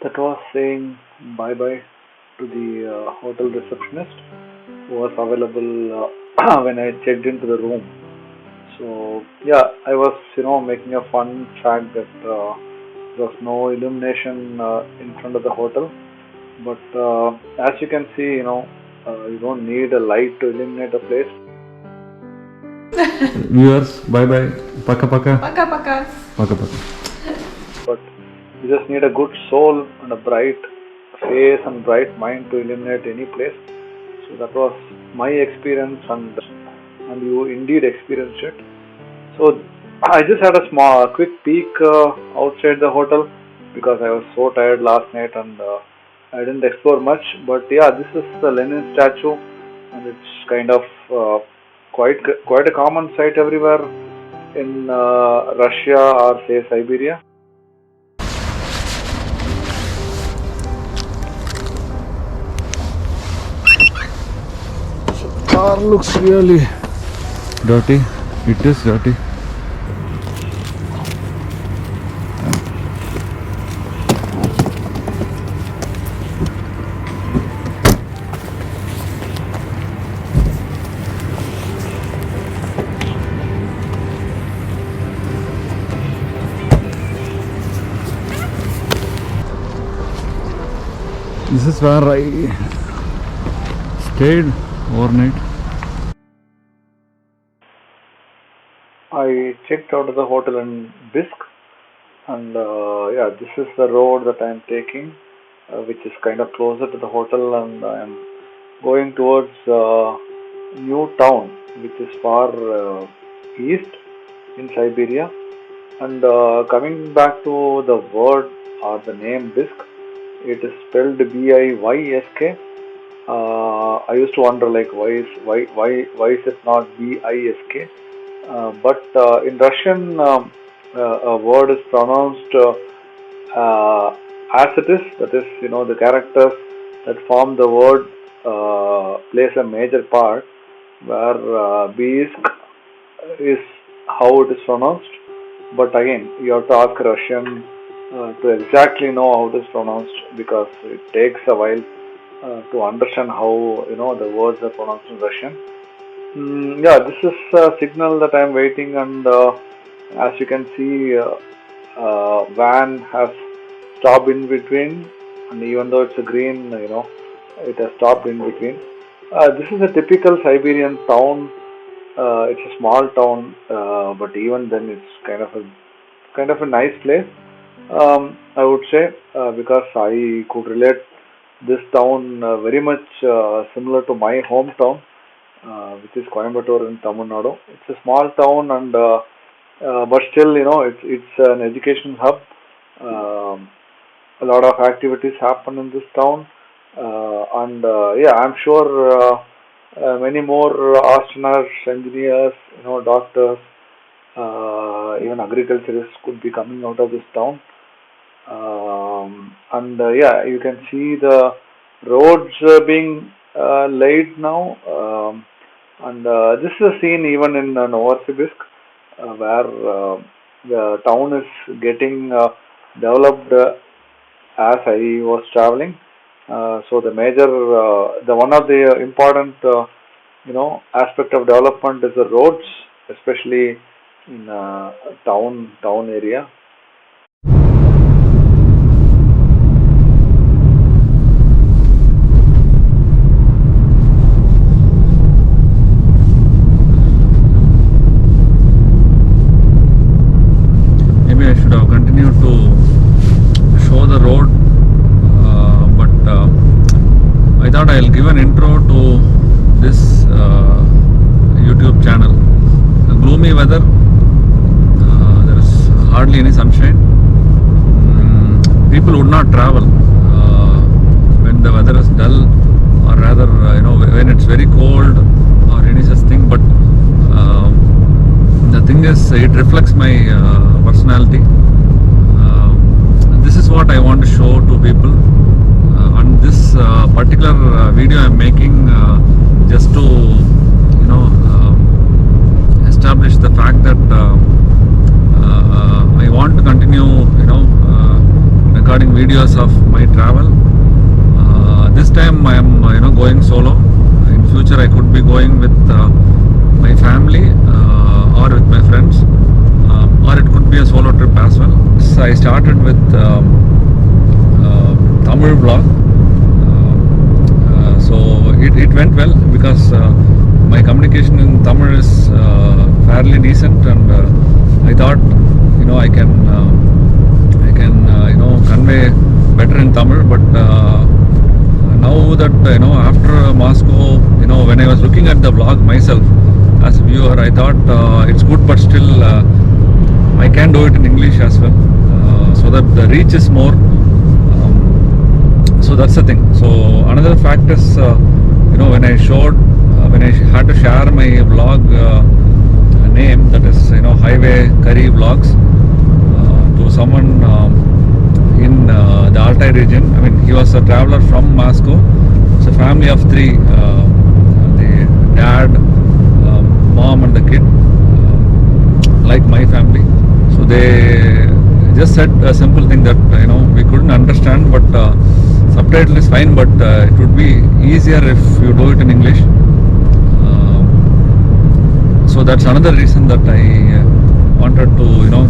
That was saying bye bye to the hotel receptionist who was available when I checked into the room. So yeah, I was making a fun fact that there was no illumination in front of the hotel, but as you can see, you don't need a light to illuminate a place. Viewers, bye bye. Paka paka. Paka paka. Paka paka. But you just need a good soul and a bright face and bright mind to illuminate any place. So that was my experience, and you indeed experienced it. So I just had a quick peek outside the hotel because I was so tired last night and I didn't explore much. But yeah, this is the Lenin statue, and it's kind of quite a common sight everywhere in Russia or say Siberia. Car looks really dirty. It is dirty. This is where I stayed overnight. I checked out of the hotel in Bisk, and yeah, this is the road that I'm taking, which is kind of closer to the hotel, and I'm going towards New Town, which is far east in Siberia. And coming back to the word or the name Bisk, it is spelled Biysk. I used to wonder like why is it not Bisk? But in Russian, a word is pronounced as it is. That is, the characters that form the word plays a major part. Where Bisk is how it is pronounced. But again, you have to ask a Russian to exactly know how it is pronounced because it takes a while to understand how the words are pronounced in Russian. Yeah, this is a signal that I'm waiting, and as you can see, van has stopped in between, and even though it's a green, it has stopped in between. This is a typical Siberian town. It's a small town, but even then, it's kind of a nice place. I would say because I could relate this town very much similar to my hometown, which is Coimbatore in Tamil Nadu. It's a small town, and but still, it's an education hub. A lot of activities happen in this town, and yeah, I'm sure many more astronauts, engineers, doctors, even agriculturists could be coming out of this town. And yeah, you can see the roads being laid now. And this is a scene even in Novosibirsk, where the town is getting developed as I was traveling. So the one of the important, aspect of development is the roads, especially in town area. I'll give an intro to this YouTube channel. Gloomy weather, there is hardly any sunshine. People would not travel when the weather is dull, or rather, when it's very cold or any such thing. But the thing is, it reflects my personality. This is what I want to show to people. On this particular video I'm making just to establish the fact that I want to continue recording videos of my travel. This time I am going solo. In future I could be going with my family or with my friends, or it could be a solo trip as well. So I started with Tamil vlog. So it went well because my communication in Tamil is fairly decent, and I thought I can convey better in Tamil. But now that after Moscow, when I was looking at the vlog myself as a viewer, I thought it's good, but still I can do it in English as well, so that the reach is more. So that's the thing. So another fact is when I had to share my vlog name, that is Highway Curry Vlogs, to someone in the Altai region. I mean, he was a traveler from Moscow. It's a family of 3, the dad, mom and the kid, like my family. So they just said a simple thing that we couldn't understand, but subtitle is fine, but it would be easier if you do it in English. So that's another reason that I wanted to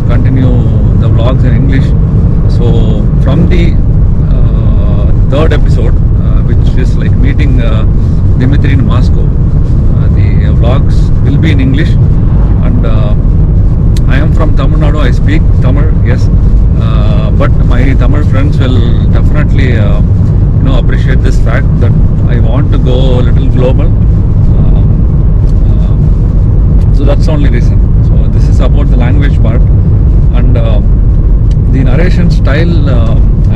continue the vlogs in English. So from the 3rd episode, which is like meeting Dimitri in Moscow, the vlogs will be in English. And I am from Tamil Nadu. I speak Tamil, yes, but my Tamil friends will definitely appreciate this fact that I want to go a little global. So that's the only reason. So this is about the language part, and the narration style.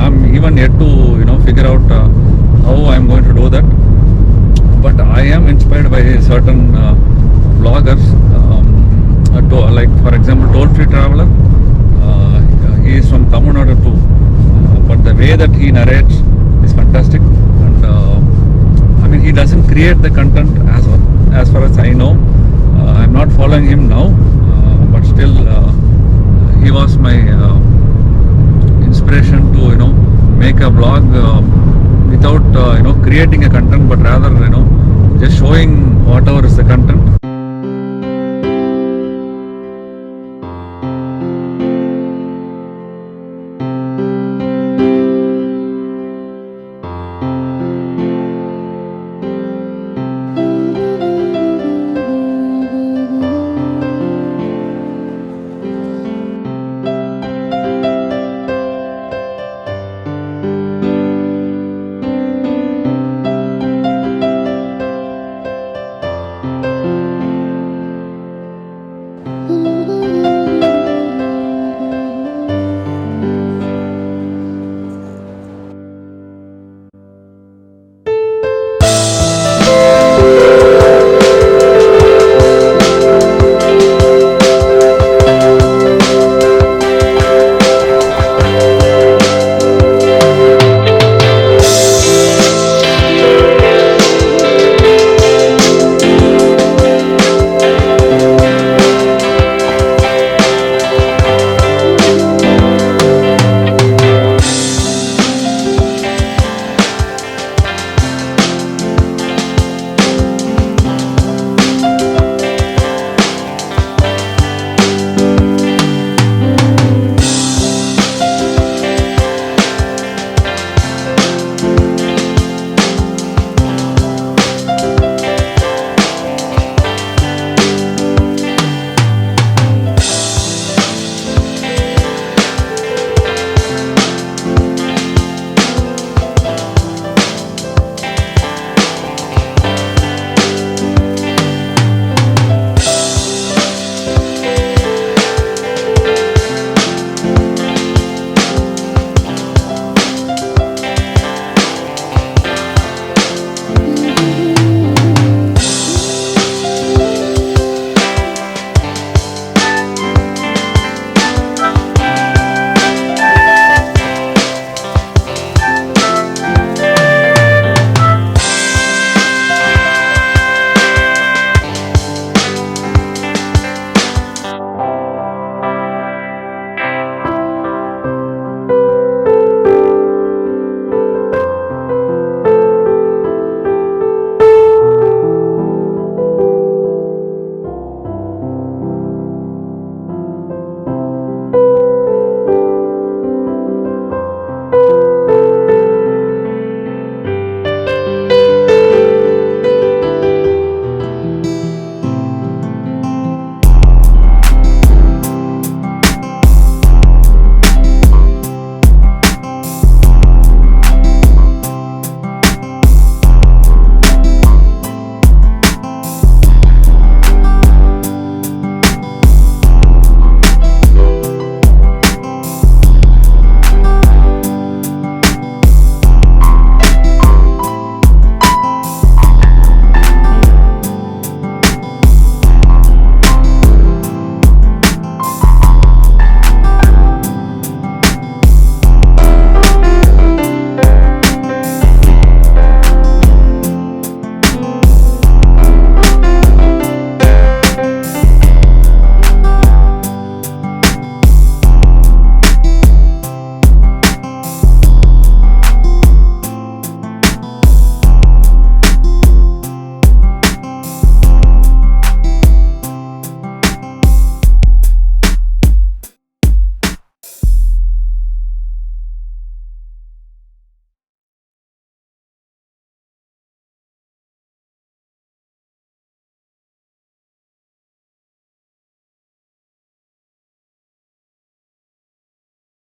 I'm even yet to figure out how I'm going to do that. But I am inspired by certain vloggers. Like for example, Toll Free Traveler. He is from Tamil Nadu too, but the way that he narrates is fantastic. And I mean, he doesn't create the content as far as I know. I'm not following him now, but still he was my inspiration to make a vlog without creating a content, but rather just showing whatever is the content.